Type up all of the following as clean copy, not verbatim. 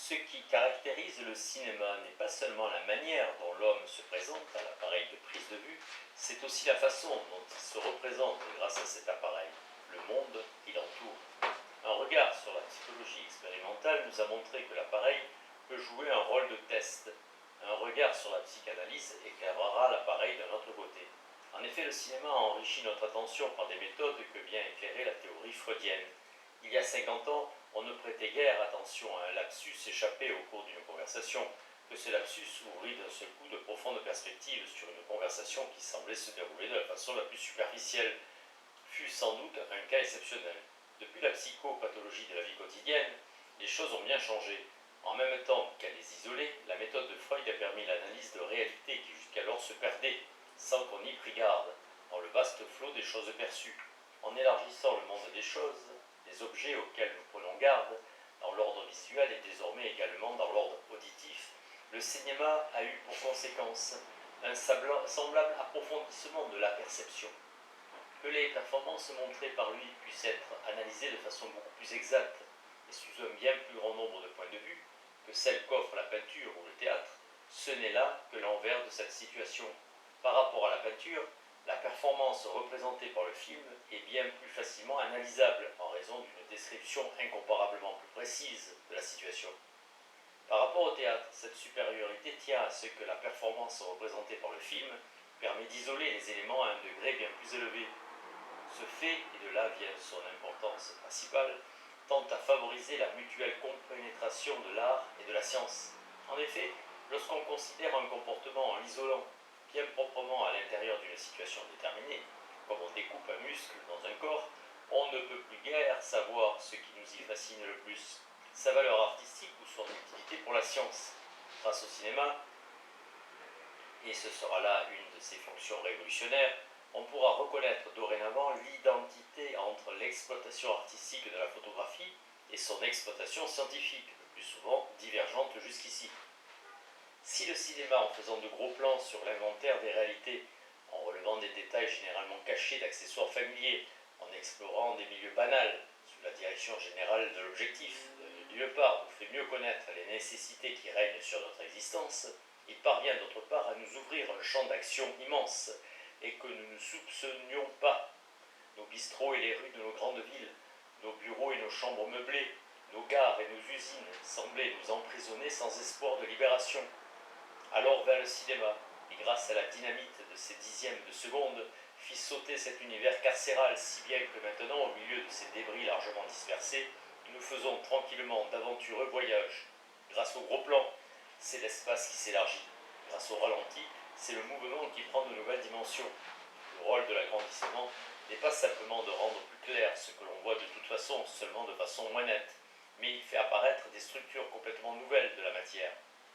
Ce qui caractérise le cinéma n'est pas seulement la manière dont l'homme se présente à l'appareil de prise de vue, c'est aussi la façon dont il se représente grâce à cet appareil, le monde qui l'entoure. Un regard sur la psychologie expérimentale nous a montré que l'appareil peut jouer un rôle de test. Un regard sur la psychanalyse éclairera l'appareil d'un autre côté. En effet, le cinéma a enrichi notre attention par des méthodes que vient éclairer la théorie freudienne. Il y a 50 ans, on ne prêtait guère attention à un lapsus échappé au cours d'une conversation, que ce lapsus ouvrit d'un seul coup de profondes perspectives sur une conversation qui semblait se dérouler de la façon la plus superficielle, fut sans doute un cas exceptionnel. Depuis la psychopathologie de la vie quotidienne, les choses ont bien changé. En même temps qu'à les isoler, la méthode de Freud a permis l'analyse de réalités qui jusqu'alors se perdaient, sans qu'on y prit garde, dans le vaste flot des choses perçues. En élargissant le monde des choses, les objets auxquels nous prenons garde, dans l'ordre visuel et désormais également dans l'ordre auditif, le cinéma a eu pour conséquence un semblable approfondissement de la perception. Que les performances montrées par lui puissent être analysées de façon beaucoup plus exacte et sous un bien plus grand nombre de points de vue que celles qu'offre la peinture ou le théâtre, ce n'est là que l'envers de cette situation. Par rapport à la peinture, la performance représentée par le film est bien plus facilement analysable en raison d'une description incomparablement plus précise de la situation. Par rapport au théâtre, cette supériorité tient à ce que la performance représentée par le film permet d'isoler les éléments à un degré bien plus élevé. Ce fait, et de là vient son importance principale, tend à favoriser la mutuelle compénétration de l'art et de la science. En effet, lorsqu'on considère un comportement en l'isolant bien proprement à l'intérieur d'une situation déterminée, comme on découpe un muscle dans un corps, on ne peut plus guère savoir ce qui nous y fascine le plus, sa valeur artistique ou son utilité pour la science. Grâce au cinéma, et ce sera là une de ses fonctions révolutionnaires, on pourra reconnaître dorénavant l'identité entre l'exploitation artistique de la photographie et son exploitation scientifique, le plus souvent divergente jusqu'ici. Si le cinéma, en faisant de gros plans sur l'inventaire des réalités, en relevant des détails généralement cachés d'accessoires familiers, en explorant des milieux banals, sous la direction générale de l'objectif, d'une part nous fait mieux connaître les nécessités qui règnent sur notre existence, il parvient d'autre part à nous ouvrir un champ d'action immense, et que nous ne soupçonnions pas. Nos bistrots et les rues de nos grandes villes, nos bureaux et nos chambres meublées, nos gares et nos usines semblaient nous emprisonner sans espoir de libération. Alors vint le cinéma, et grâce à la dynamite de ces dixièmes de seconde, fit sauter cet univers carcéral, si bien que maintenant, au milieu de ces débris largement dispersés, nous faisons tranquillement d'aventureux voyages. Grâce au gros plan, c'est l'espace qui s'élargit. Grâce au ralenti, c'est le mouvement qui prend de nouvelles dimensions. Le rôle de l'agrandissement n'est pas simplement de rendre plus clair ce que l'on voit de toute façon, seulement de façon moins nette, mais il fait apparaître des structures complètement nouvelles de la matière.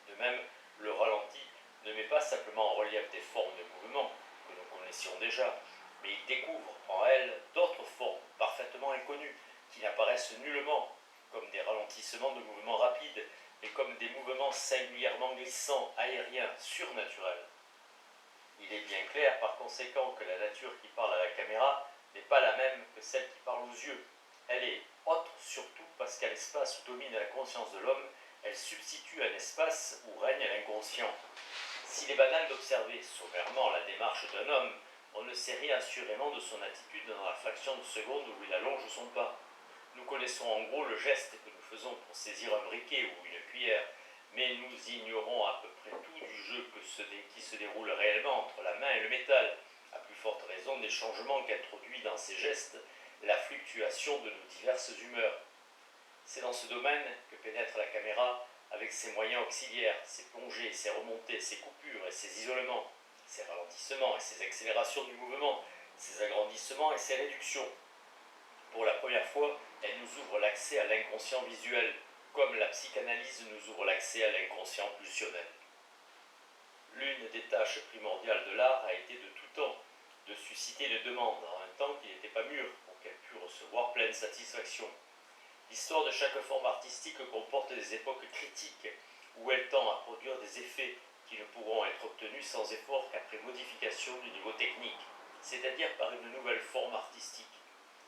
De même, le ralenti ne met pas simplement en relief des formes de mouvement que nous connaissions déjà, mais il découvre en elles d'autres formes parfaitement inconnues qui n'apparaissent nullement comme des ralentissements de mouvements rapides, mais comme des mouvements singulièrement glissants, aériens, surnaturels. Il est bien clair par conséquent que la nature qui parle à la caméra n'est pas la même que celle qui parle aux yeux. Elle est autre surtout parce qu'à l'espace où domine la conscience de l'homme, elle substitue un espace où règne l'inconscient. S'il est banal d'observer sommairement la démarche d'un homme, on ne sait rien assurément de son attitude dans la fraction de seconde où il allonge son pas. Nous connaissons en gros le geste que nous faisons pour saisir un briquet ou une cuillère, mais nous ignorons à peu près tout du jeu qui se déroule réellement entre la main et le métal, à plus forte raison des changements qu'introduit dans ces gestes la fluctuation de nos diverses humeurs. C'est dans ce domaine que pénètre la caméra avec ses moyens auxiliaires, ses plongées, ses remontées, ses coupures et ses isolements, ses ralentissements et ses accélérations du mouvement, ses agrandissements et ses réductions. Pour la première fois, elle nous ouvre l'accès à l'inconscient visuel, comme la psychanalyse nous ouvre l'accès à l'inconscient pulsionnel. L'une des tâches primordiales de l'art a été de tout temps de susciter les demandes en un temps qui n'était pas mûr pour qu'elle pût recevoir pleine satisfaction. L'histoire de chaque forme artistique comporte des époques critiques où elle tend à produire des effets qui ne pourront être obtenus sans effort qu'après modification du niveau technique, c'est-à-dire par une nouvelle forme artistique.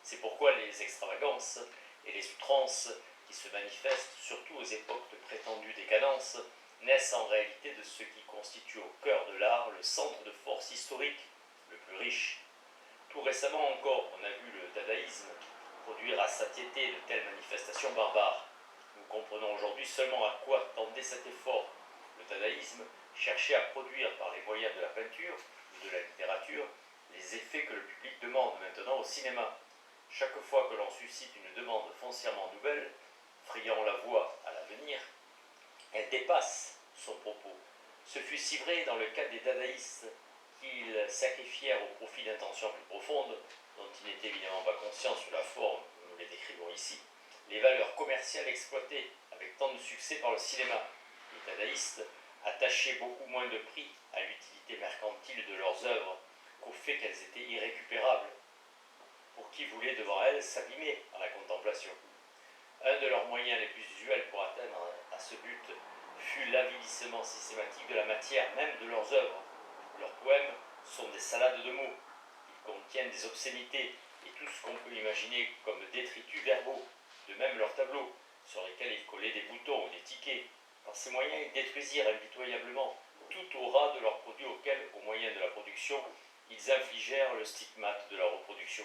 C'est pourquoi les extravagances et les outrances qui se manifestent surtout aux époques de prétendue décadence, naissent en réalité de ce qui constitue au cœur de l'art le centre de force historique le plus riche. Tout récemment encore, on a vu le dadaïsme produire à satiété de telles manifestations barbares. Nous comprenons aujourd'hui seulement à quoi tendait cet effort. Le dadaïsme cherchait à produire par les moyens de la peinture ou de la littérature les effets que le public demande maintenant au cinéma. Chaque fois que l'on suscite une demande foncièrement nouvelle, frayant la voie à l'avenir, elle dépasse son propos. Ce fut si vrai dans le cas des dadaïstes qu'ils sacrifièrent au profit d'intentions plus profondes, dont ils n'étaient évidemment pas conscients sous la forme que nous les décrivons ici, les valeurs commerciales exploitées avec tant de succès par le cinéma. Les dadaïstes attachaient beaucoup moins de prix à l'utilité mercantile de leurs œuvres qu'au fait qu'elles étaient irrécupérables, pour qui voulait devant elles s'abîmer dans la contemplation. Un de leurs moyens les plus usuels pour atteindre à ce but fut l'avilissement systématique de la matière même de leurs œuvres. Leurs poèmes sont des salades de mots. Ils contiennent des obscénités et tout ce qu'on peut imaginer comme détritus verbaux. De même leurs tableaux, sur lesquels ils collaient des boutons ou des tickets. Par ces moyens, ils détruisirent impitoyablement tout aura de leurs produits auxquels, au moyen de la production, ils infligèrent le stigmate de la reproduction.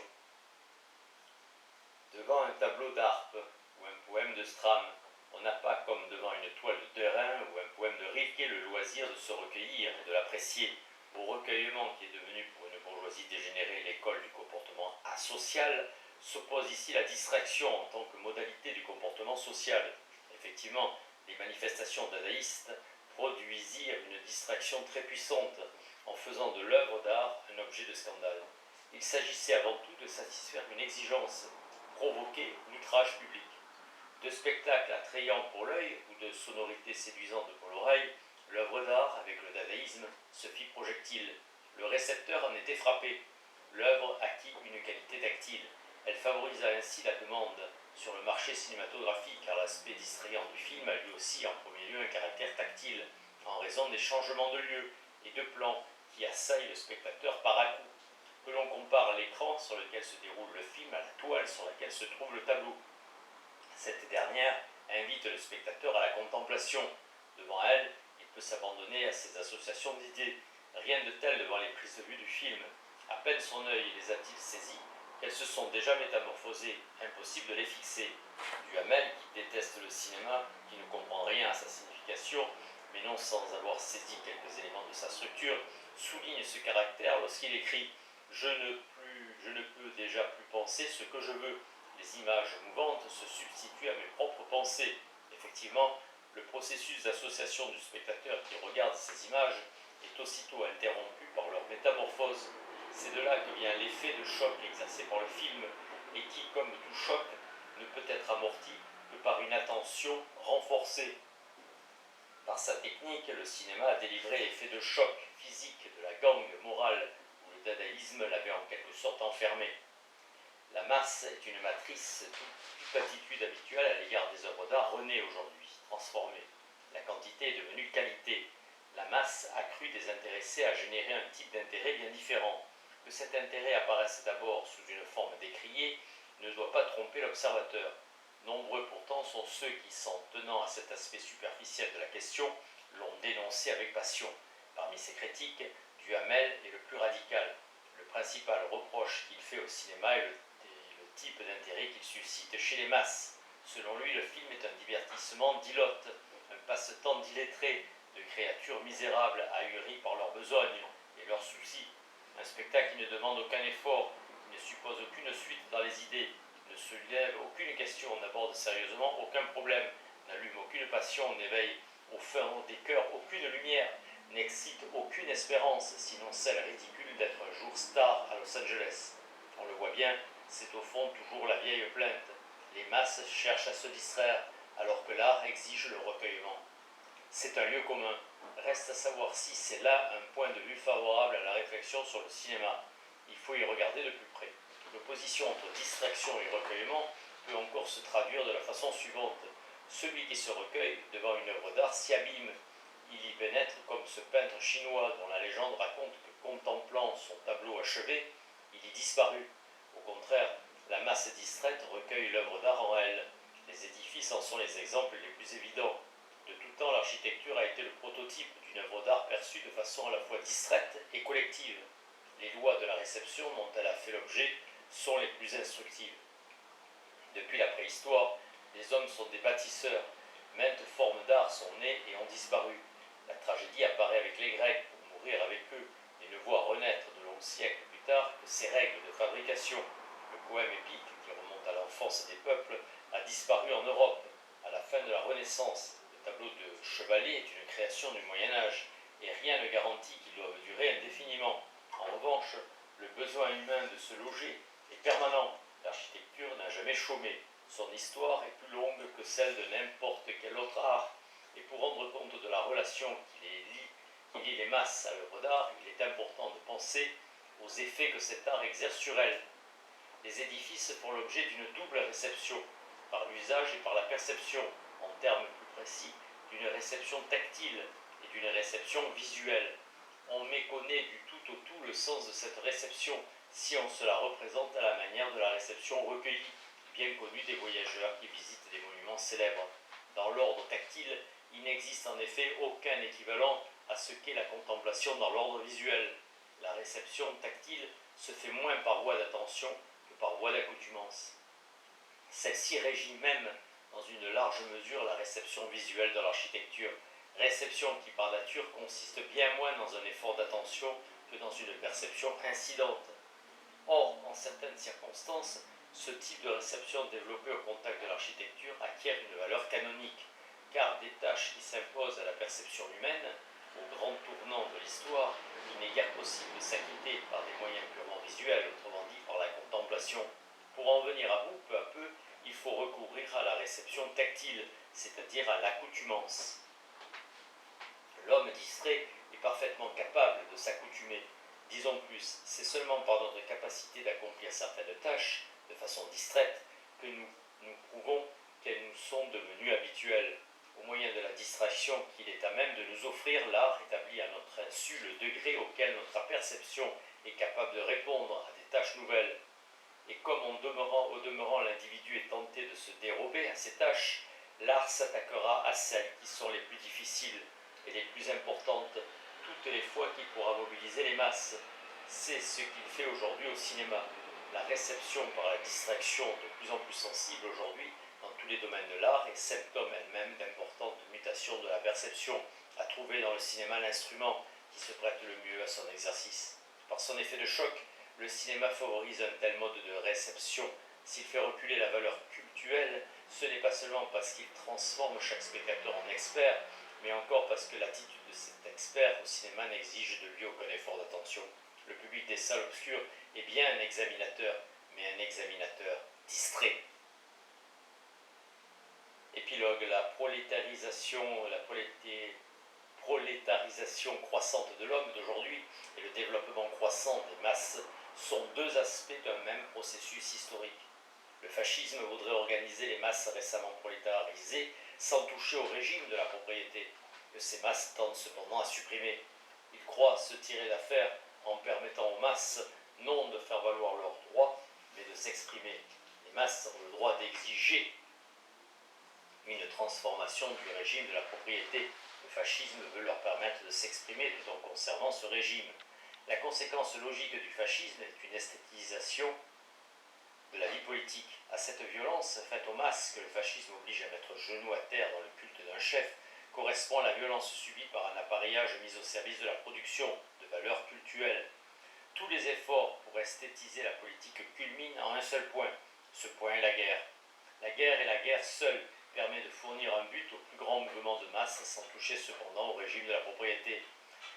Devant un tableau d'Arpe ou un poème de Stram, on n'a pas, comme devant une toile de Derain ou un poème de Rilke, le loisir de se recueillir et de l'apprécier. Au recueillement qui est devenu pour une bourgeoisie dégénérée l'école du comportement asocial, s'oppose ici la distraction en tant que modalité du comportement social. Effectivement, les manifestations dadaïstes produisirent une distraction très puissante en faisant de l'œuvre d'art un objet de scandale. Il s'agissait avant tout de satisfaire une exigence, provoquer l'outrage public. De spectacles attrayants pour l'œil ou de sonorités séduisantes pour l'oreille, l'œuvre d'art, avec le dadaïsme, se fit projectile. Le récepteur en était frappé. L'œuvre acquit une qualité tactile. Elle favorisa ainsi la demande sur le marché cinématographique, car l'aspect distrayant du film a lui aussi en premier lieu un caractère tactile, en raison des changements de lieu et de plan qui assaillent le spectateur par à coup. Que l'on compare l'écran sur lequel se déroule le film à la toile sur laquelle se trouve le tableau. Cette dernière invite le spectateur à la contemplation. Devant elle, il peut s'abandonner à ses associations d'idées. Rien de tel devant les prises de vue du film. À peine son œil les a-t-il saisies qu'elles se sont déjà métamorphosées. Impossible de les fixer. Duhamel, qui déteste le cinéma, qui ne comprend rien à sa signification, mais non sans avoir saisi quelques éléments de sa structure, souligne ce caractère lorsqu'il écrit « Je ne peux déjà plus penser ce que je veux ». Les images mouvantes se substituent à mes propres pensées. Effectivement, le processus d'association du spectateur qui regarde ces images est aussitôt interrompu par leur métamorphose. C'est de là que vient l'effet de choc exercé par le film et qui, comme tout choc, ne peut être amorti que par une attention renforcée. Par sa technique, le cinéma a délivré l'effet de choc physique de la gangue morale où le dadaïsme l'avait en quelque sorte enfermé. La masse est une matrice. Toute attitude habituelle à l'égard des œuvres d'art renaît aujourd'hui, transformée. La quantité est devenue qualité. La masse accrue des intéressés a généré un type d'intérêt bien différent. Que cet intérêt apparaisse d'abord sous une forme décriée ne doit pas tromper l'observateur. Nombreux pourtant sont ceux qui, s'en tenant à cet aspect superficiel de la question, l'ont dénoncé avec passion. Parmi ces critiques, Duhamel est le plus radical. Le principal reproche qu'il fait au cinéma est le type d'intérêt qu'il suscite chez les masses. Selon lui, le film est un divertissement d'ilotes, un passe-temps d'illettrés, de créatures misérables ahuries par leurs besognes et leurs soucis. Un spectacle qui ne demande aucun effort, qui ne suppose aucune suite dans les idées, ne se lève aucune question, n'aborde sérieusement aucun problème, n'allume aucune passion, n'éveille au fond des cœurs aucune lumière, n'excite aucune espérance, sinon celle ridicule d'être un jour star à Los Angeles. On le voit bien, c'est au fond toujours la vieille plainte. Les masses cherchent à se distraire, alors que l'art exige le recueillement. C'est un lieu commun. Reste à savoir si c'est là un point de vue favorable à la réflexion sur le cinéma. Il faut y regarder de plus près. L'opposition entre distraction et recueillement peut encore se traduire de la façon suivante. Celui qui se recueille devant une œuvre d'art s'y abîme. Il y pénètre comme ce peintre chinois dont la légende raconte que, contemplant son tableau achevé, il y disparut. Au contraire, la masse distraite recueille l'œuvre d'art en elle. Les édifices en sont les exemples les plus évidents. De tout temps, l'architecture a été le prototype d'une œuvre d'art perçue de façon à la fois distraite et collective. Les lois de la réception dont elle a fait l'objet sont les plus instructives. Depuis la préhistoire, les hommes sont des bâtisseurs. Maintes formes d'art sont nées et ont disparu. La tragédie apparaît avec les Grecs pour mourir avec eux et ne voit renaître de longs siècles plus tard que ses règles de fabrication. Le poème épique, qui remonte à l'enfance des peuples, a disparu en Europe à la fin de la Renaissance. Le tableau de chevalet est une création du Moyen-Âge et rien ne garantit qu'il doive durer indéfiniment. En revanche, le besoin humain de se loger est permanent. L'architecture n'a jamais chômé. Son histoire est plus longue que celle de n'importe quel autre art. Et pour rendre compte de la relation qui lie les masses à l'œuvre d'art, il est important de penser aux effets que cet art exerce sur elles. Les édifices font l'objet d'une double réception, par l'usage et par la perception, en termes plus précis, d'une réception tactile et d'une réception visuelle. On méconnaît du tout au tout le sens de cette réception si on se la représente à la manière de la réception recueillie, bien connue des voyageurs qui visitent des monuments célèbres. Dans l'ordre tactile, il n'existe en effet aucun équivalent à ce qu'est la contemplation dans l'ordre visuel. La réception tactile se fait moins par voie d'attention que par voie d'accoutumance. Celle-ci régit même, dans une large mesure, la réception visuelle de l'architecture, réception qui par nature consiste bien moins dans un effort d'attention que dans une perception incidente. Or, en certaines circonstances, ce type de réception développée au contact de l'architecture acquiert une valeur canonique, car des tâches qui s'imposent à la perception humaine, au grand tournant de l'histoire, il n'est guère possible de s'acquitter par des moyens purement visuels, autrement dit par la contemplation. Pour en venir à bout, peu à peu, il faut recourir à la réception tactile, c'est-à-dire à l'accoutumance. L'homme distrait est parfaitement capable de s'accoutumer. Disons plus, c'est seulement par notre capacité d'accomplir certaines tâches de façon distraite que nous prouvons qu'elles nous sont devenues habituelles. Au moyen de la distraction qu'il est à même de nous offrir, l'art établit à notre insu le degré auquel notre perception est capable de répondre à des tâches nouvelles. Et comme au demeurant l'individu est tenté de se dérober à ces tâches, l'art s'attaquera à celles qui sont les plus difficiles et les plus importantes, toutes les fois qu'il pourra mobiliser les masses. C'est ce qu'il fait aujourd'hui au cinéma. La réception par la distraction, de plus en plus sensible aujourd'hui dans tous les domaines de l'art, est symptôme elle-même d'importantes mutations de la perception, à trouver dans le cinéma l'instrument qui se prête le mieux à son exercice. Par son effet de choc, le cinéma favorise un tel mode de réception. S'il fait reculer la valeur cultuelle, ce n'est pas seulement parce qu'il transforme chaque spectateur en expert, mais encore parce que l'attitude de cet expert au cinéma n'exige de lui aucun effort d'attention. Le public des salles obscures est bien un examinateur, mais un examinateur distrait. Épilogue, la prolétarisation croissante de l'homme d'aujourd'hui et le développement croissant des masses sont deux aspects d'un même processus historique. Le fascisme voudrait organiser les masses récemment prolétarisées sans toucher au régime de la propriété, que ces masses tendent cependant à supprimer. Il croit se tirer d'affaire en permettant aux masses non de faire valoir leurs droits, mais de s'exprimer. Les masses ont le droit d'exiger une transformation du régime de la propriété. Le fascisme veut leur permettre de s'exprimer tout en conservant ce régime. La conséquence logique du fascisme est une esthétisation de la vie politique. À cette violence faite aux masses que le fascisme oblige à mettre genou à terre dans le culte d'un chef, correspond à la violence subie par un appareillage mis au service de la production de valeurs cultuelles. Tous les efforts pour esthétiser la politique culminent en un seul point. Ce point est la guerre. La guerre et la guerre seule permet de fournir un but au plus grand mouvement de masse sans toucher cependant au régime de la propriété.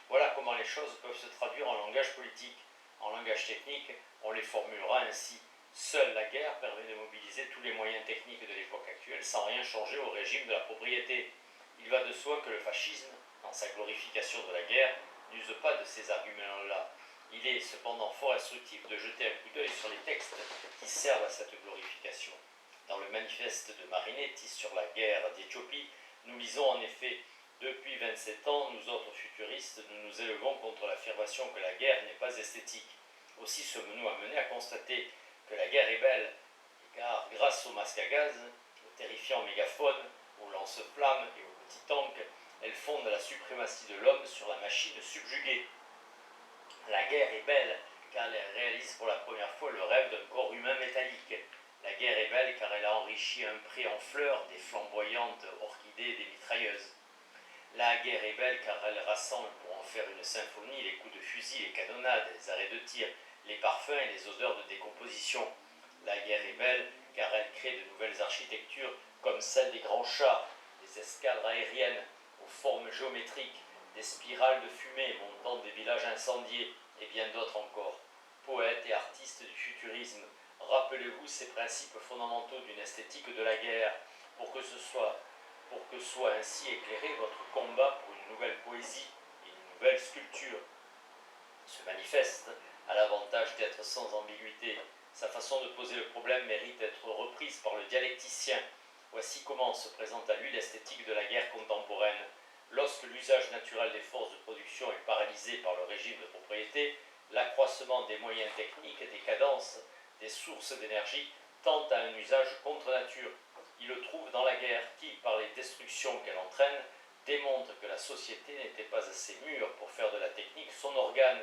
Voilà comment les choses peuvent se traduire en langage politique. En langage technique, on les formulera ainsi. Seule la guerre permet de mobiliser tous les moyens techniques de l'époque actuelle sans rien changer au régime de la propriété. Il va de soi que le fascisme, dans sa glorification de la guerre, n'use pas de ces arguments-là. Il est cependant fort instructif de jeter un coup d'œil sur les textes qui servent à cette glorification. Dans le manifeste de Marinetti sur la guerre d'Éthiopie, nous lisons en effet « Depuis 27 ans, nous autres futuristes, nous nous élevons contre l'affirmation que la guerre n'est pas esthétique. Aussi sommes-nous amenés à constater que la guerre est belle, car grâce au masque à gaz, terrifiants mégaphones, aux lance-flammes et aux petits tanks, elle fonde la suprématie de l'homme sur la machine subjuguée. La guerre est belle car elle réalise pour la première fois le rêve d'un corps humain métallique. La guerre est belle car elle a enrichi un pré en fleurs des flamboyantes orchidées des mitrailleuses. La guerre est belle car elle rassemble pour en faire une symphonie les coups de fusil, les canonnades, les arrêts de tir, les parfums et les odeurs de décomposition. La guerre est belle car elle crée de nouvelles architectures comme celle des grands chars, des escadres aériennes aux formes géométriques, des spirales de fumée montant des villages incendiés et bien d'autres encore. Poètes et artistes du futurisme, rappelez-vous ces principes fondamentaux d'une esthétique de la guerre pour que soit ainsi éclairé votre combat pour une nouvelle poésie et une nouvelle sculpture. Ce manifeste a l'avantage d'être sans ambiguïté. Sa façon de poser le problème mérite d'être reprise par le dialecticien. Voici comment se présente à lui l'esthétique de la guerre contemporaine. Lorsque l'usage naturel des forces de production est paralysé par le régime de propriété, l'accroissement des moyens techniques, des cadences, des sources d'énergie tend à un usage contre nature. Il le trouve dans la guerre qui, par les destructions qu'elle entraîne, démontre que la société n'était pas assez mûre pour faire de la technique son organe,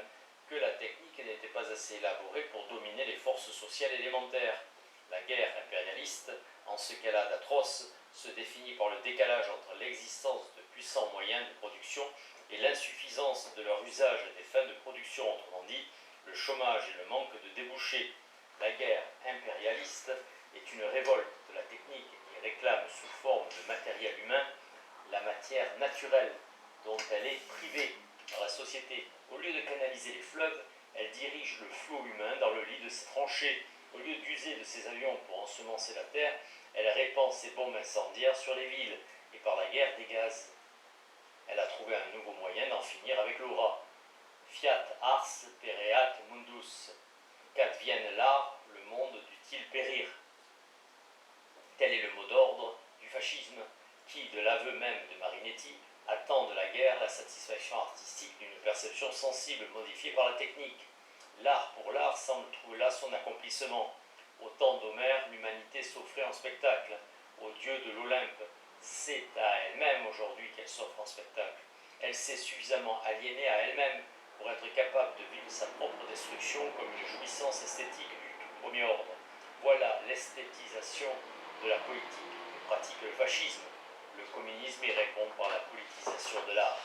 que la technique n'était pas assez élaborée pour dominer les forces sociales élémentaires. La guerre impérialiste, en ce qu'elle a d'atroce, se définit par le décalage entre l'existence de puissants moyens de production et l'insuffisance de leur usage à des fins de production, autrement dit, le chômage et le manque de débouchés. La guerre impérialiste est une révolte de la technique et réclame sous forme de matériel humain la matière naturelle dont elle est privée dans la société. Au lieu de canaliser les fleuves, elle dirige le flot humain dans le lit de ses tranchées. Au lieu d'user de ses avions pour ensemencer la terre, elle répand ses bombes incendiaires sur les villes et par la guerre des gaz. Elle a trouvé un nouveau moyen d'en finir avec l'aura. Fiat ars pereat mundus. Qu'advienne l'art, le monde dut-il périr? Tel est le mot d'ordre du fascisme, qui, de l'aveu même de Marinetti, attend de la guerre la satisfaction artistique d'une perception sensible modifiée par la technique. L'art pour l'art semble trouver là son accomplissement. Au temps d'Homère, l'humanité s'offrait en spectacle. Aux dieux de l'Olympe, c'est à elle-même aujourd'hui qu'elle s'offre en spectacle. Elle s'est suffisamment aliénée à elle-même pour être capable de vivre sa propre destruction comme une jouissance esthétique du tout premier ordre. Voilà l'esthétisation de la politique que pratique le fascisme. Le communisme y répond par la politisation de l'art.